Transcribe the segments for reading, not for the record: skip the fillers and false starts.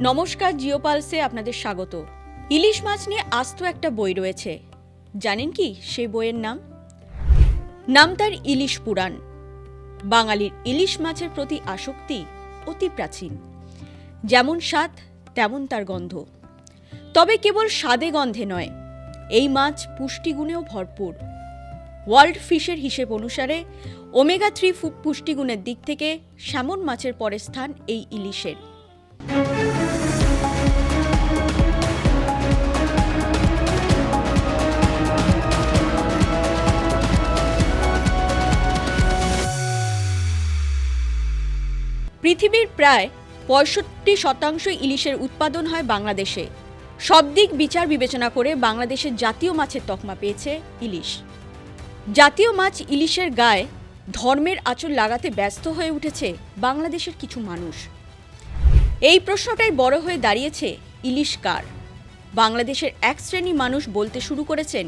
নমস্কার, জিওপালসে আপনাদের স্বাগত। ইলিশ মাছ নিয়ে আস্ত একটা বই রয়েছে, জানেন কি সেই বইয়ের নাম তার ইলিশ পুরাণ। বাঙালির ইলিশ মাছের প্রতি আসক্তি অতি প্রাচীন। যেমন স্বাদ তেমন তার গন্ধ। তবে কেবল স্বাদে গন্ধে নয়, এই মাছ পুষ্টিগুণেও ভরপুর। ওয়ার্ল্ড ফিশের হিসেব অনুসারে ওমেগা 3 পুষ্টিগুণের দিক থেকে স্যামন মাছের পরের স্থান এই ইলিশের। পৃথিবীর প্রায় 65% ইলিশের উৎপাদন হয় বাংলাদেশে। সব দিক বিচার বিবেচনা করে বাংলাদেশের জাতীয় মাছের তকমা পেয়েছে ইলিশ। জাতীয় মাছ ইলিশের গায়ে ধর্মের আঁচল লাগাতে ব্যস্ত হয়ে উঠেছে বাংলাদেশের কিছু মানুষ। এই প্রশ্নটাই বড় হয়ে দাঁড়িয়েছে, ইলিশ কার? বাংলাদেশের এক শ্রেণী মানুষ বলতে শুরু করেছেন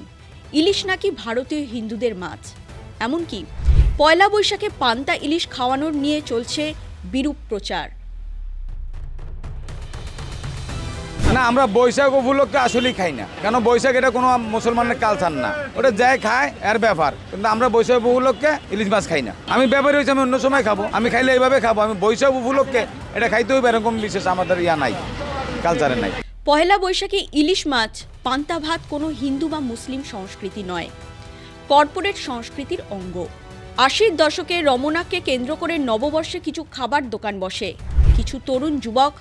ইলিশ নাকি ভারতীয় হিন্দুদের মাছ। এমনকি পয়লা বৈশাখে পান্তা ইলিশ খাওয়ানোর নিয়ে চলছে বিরূপ প্রচার। না, আমরা বৈশাখ উপলক্ষে আসলেই খাই না, কেন বৈশাখ এটা কোনো মুসলমানের কালচার না, ওটা যাই খায় এর ব্যাপার। কিন্তু আমরা বৈশাখ উপলক্ষে ইলিশ মাছ খাই না। আমি ব্যাপারী হয়েছি, আমি অন্য সময় খাবো, আমি খাইলে এইভাবে খাবো। আমি বৈশাখ উপলক্ষে এটা খাইতে হবে এরকম বিশেষ আমাদের নাই, কালচারে নাই। পয়লা বৈশাখে ইলিশ মাছ পান্তা ভাত কোনো হিন্দু বা মুসলিম সংস্কৃতি নয়, কর্পোরেট সংস্কৃতির অঙ্গ। 80-র দশকে রমনাকে কেন্দ্র করে নববর্ষে কিছু খাবার দোকান বসে। কিছু তরুণ যুবক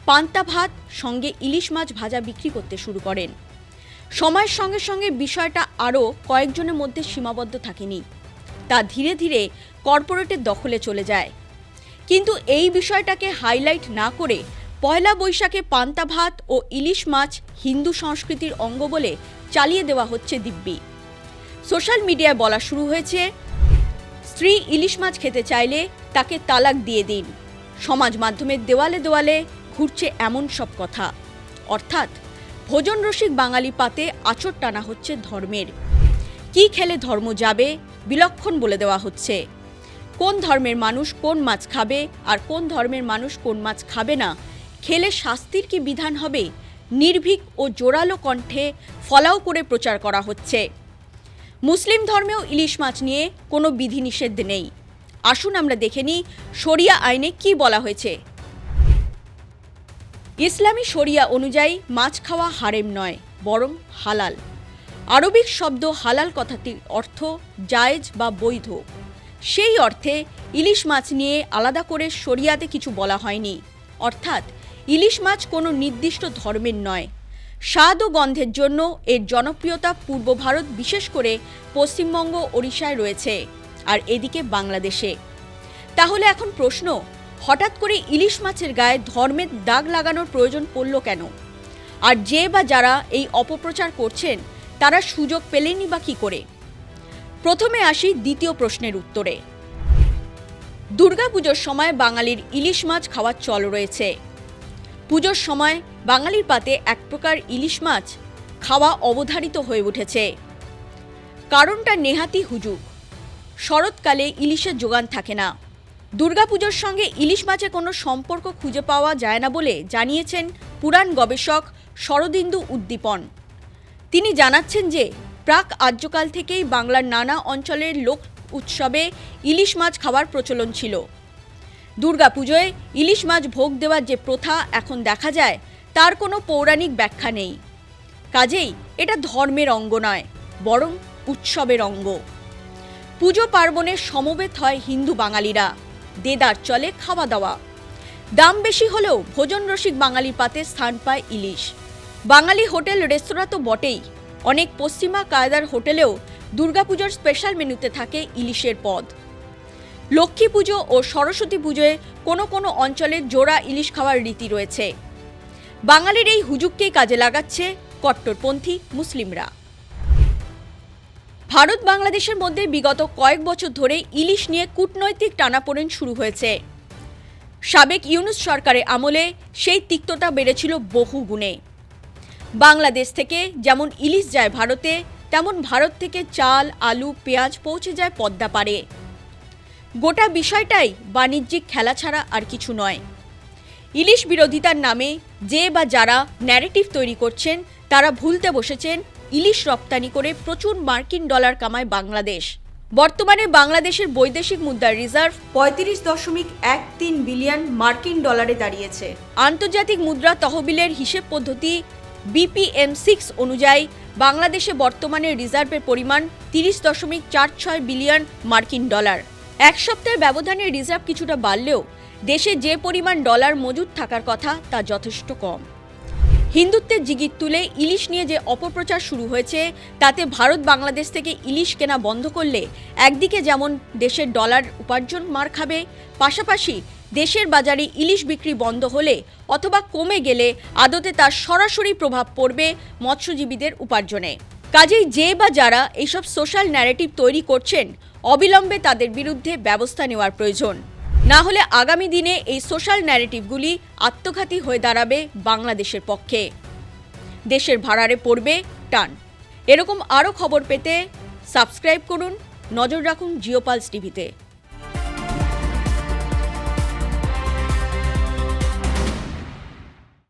পান্তা ভাত সঙ্গে ইলিশ মাছ ভাজা বিক্রি করতে শুরু করেন। সময়ের সঙ্গে সঙ্গে বিষয়টা আরও কয়েকজনের মধ্যে সীমাবদ্ধ থাকেনি, তা ধীরে ধীরে কর্পোরেটের দখলে চলে যায়। কিন্তু এই বিষয়টাকে হাইলাইট না করে পয়লা বৈশাখে পান্তা ভাত ও ইলিশ মাছ হিন্দু সংস্কৃতির অঙ্গ বলে চালিয়ে দেওয়া হচ্ছে দিব্যি। সোশ্যাল মিডিয়ায় বলা শুরু হয়েছে, স্ত্রী ইলিশ মাছ খেতে চাইলে তাকে তালাক দিয়ে দিন। সমাজ মাধ্যমের দেওয়ালে দেওয়ালে ঘুরছে এমন সব কথা। অর্থাৎ ভোজন রসিক বাঙালি পাতে আঁচড় টানা হচ্ছে ধর্মের। কি খেলে ধর্ম যাবে বিলক্ষণ বলে দেওয়া হচ্ছে। কোন ধর্মের মানুষ কোন মাছ খাবে আর কোন ধর্মের মানুষ কোন মাছ খাবে না, খেলে শাস্তির কি বিধান হবে, নির্ভীক ও জোরালো কণ্ঠে ফলাও করে প্রচার করা হচ্ছে। মুসলিম ধর্মেও ইলিশ মাছ নিয়ে কোনো বিধিনিষেধ নেই। আসুন আমরা দেখে নিই শরিয়া আইনে কি বলা হয়েছে। ইসলামী শরিয়া অনুযায়ী মাছ খাওয়া হারেম নয়, বরং হালাল। আরবিক শব্দ হালাল কথাটির অর্থ জায়েজ বা বৈধ। সেই অর্থে ইলিশ মাছ নিয়ে আলাদা করে শরিয়াতে কিছু বলা হয়নি। অর্থাৎ ইলিশ মাছ কোনো নির্দিষ্ট ধর্মের নয়। স্বাদ ও গন্ধের জন্য এর জনপ্রিয়তা পূর্ব ভারত, বিশেষ করে পশ্চিমবঙ্গ, ওড়িশায় রয়েছে, আর এদিকে বাংলাদেশে। তাহলে এখন প্রশ্ন, হঠাৎ করে ইলিশ মাছের গায়ে ধর্মের দাগ লাগানোর প্রয়োজন পড়ল কেন? আর যে বা যারা এই অপপ্রচার করছেন তারা সুযোগ পেলেনই বা কী করে? প্রথমে আসি দ্বিতীয় প্রশ্নের উত্তরে। দুর্গাপুজোর সময় বাঙালির ইলিশ মাছ খাওয়ার চল রয়েছে। পুজোর সময় বাঙালির পাতে এক প্রকার ইলিশ মাছ খাওয়া অবধারিত হয়ে উঠেছে। কারণটা নেহাতি হুজুগ। শরৎকালে ইলিশের যোগান থাকে না। দুর্গাপুজোর সঙ্গে ইলিশ মাছের কোনো সম্পর্ক খুঁজে পাওয়া যায় না বলে জানিয়েছেন পুরাণ গবেষক শরদিন্দু উদ্দীপন। তিনি জানাচ্ছেন যে প্রাক আর্যকাল থেকেই বাংলার নানা অঞ্চলের লোক উৎসবে ইলিশ মাছ খাওয়ার প্রচলন ছিল। দুর্গাপুজোয় ইলিশ মাছ ভোগ দেওয়ার যে প্রথা এখন দেখা যায়, তার কোনো পৌরাণিক ব্যাখ্যা নেই। কাজেই এটা ধর্মের অঙ্গ নয়, বরং উৎসবের অঙ্গ। পুজো পার্বণে সমবেত হয় হিন্দু বাঙালিরা, দেদার চলে খাওয়া দাওয়া। দাম বেশি হলেও ভোজন রসিক বাঙালির পাতে স্থান পায় ইলিশ। বাঙালি হোটেল রেস্তোরাঁ তো বটেই, অনেক পশ্চিমা কায়দার হোটেলেও দুর্গাপুজোর স্পেশাল মেনুতে থাকে ইলিশের পদ। লক্ষ্মী পুজো ও সরস্বতী পুজোয় কোনো কোনো অঞ্চলে জোড়া ইলিশ খাওয়ার রীতি রয়েছে। বাঙালির এই হুজুগকেই কাজে লাগাচ্ছে কট্টরপন্থী মুসলিমরা। ভারত বাংলাদেশের মধ্যে বিগত কয়েক বছর ধরে ইলিশ নিয়ে কূটনৈতিক টানাপোড়েন শুরু হয়েছে। সাবেক ইউনূস সরকারের আমলে সেই তিক্ততা বেড়েছিল বহু গুণে। বাংলাদেশ থেকে যেমন ইলিশ যায় ভারতে, তেমন ভারত থেকে চাল, আলু, পেঁয়াজ পৌঁছে যায় পদ্মা পারে। গোটা বিষয়টাই বাণিজ্যিক খেলা ছাড়া আর কিছু নয়। ইলিশ বিরোধিতার নামে যে বা যারা ন্যারেটিভ তৈরি করছেন তারা ভুলতে বসেছেন ইলিশ রপ্তানি করে প্রচুর মার্কিন ডলার কামায় বাংলাদেশ। বর্তমানে বাংলাদেশের বৈদেশিক মুদ্রার রিজার্ভ 35.13 বিলিয়ন মার্কিন ডলারে দাঁড়িয়েছে। আন্তর্জাতিক মুদ্রা তহবিলের হিসেব পদ্ধতি BPM-6 অনুযায়ী বাংলাদেশে বর্তমানে রিজার্ভের পরিমাণ 30.46 বিলিয়ন মার্কিন ডলার। এক সপ্তাহের ব্যবধানে রিজার্ভ কিছুটা বাড়লেও দেশে যে পরিমাণ ডলার মজুদ থাকার কথা তা যথেষ্ট কম। হিন্দুত্বের জিগির তুলে ইলিশ নিয়ে যে অপপ্রচার শুরু হয়েছে তাতে ভারত বাংলাদেশ থেকে ইলিশ কেনা বন্ধ করলে একদিকে যেমন দেশের ডলার উপার্জন মার খাবে, পাশাপাশি দেশের বাজারে ইলিশ বিক্রি বন্ধ হলে অথবা কমে গেলে আদতে তার সরাসরি প্রভাব পড়বে মৎস্যজীবীদের উপার্জনে। কাজেই যে বা যারা এইসব সোশ্যাল ন্যারেটিভ তৈরি করছেন অবিলম্বে তাদের বিরুদ্ধে ব্যবস্থা নেওয়ার প্রয়োজন। না হলে আগামী দিনে এই সোশ্যাল ন্যারেটিভগুলি আত্মঘাতী হয়ে দাঁড়াবে বাংলাদেশের পক্ষে। দেশের ভাড়ারে পড়বে টান। এরকম আরও খবর পেতে সাবস্ক্রাইব করুন, নজর রাখুন জিওপালস টিভিতে।